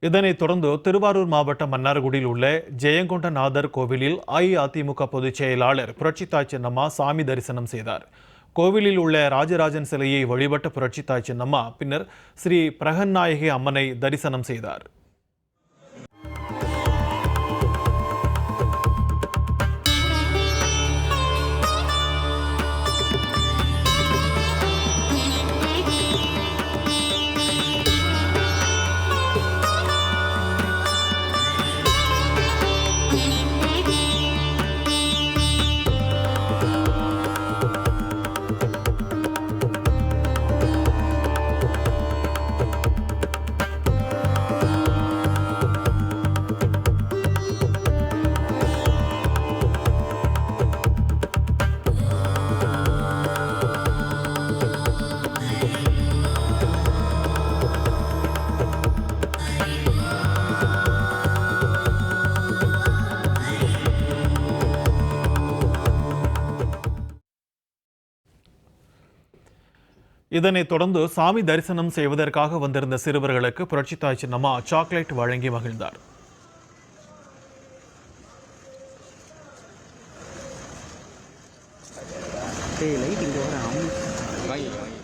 இதனைத் தொடர்ந்து திருவாரூர் மாவட்டம் மன்னார்குடியில் உள்ள ஜெயங்கொண்டநாதர் கோவிலில் அஇஅதிமுக பொதுச் செயலாளர் புரட்சித்தாய் சின்னம்மா சாமி தரிசனம் செய்தார். கோவிலில் உள்ள ராஜராஜன் சிலையை வழிபட்ட புரட்சித்தாய் சின்னம்மா பின்னர் ஸ்ரீ பிரகன்நாயகி அம்மனை தரிசனம் செய்தார். இதனைத் தொடர்ந்து சாமி தரிசனம் செய்வதற்காக வந்திருந்த சிறுவர்களுக்கு புரட்சித்தாய் சின்னம்மா சாக்லேட் வழங்கி மகிழ்ந்தார். lấy tiền cho nào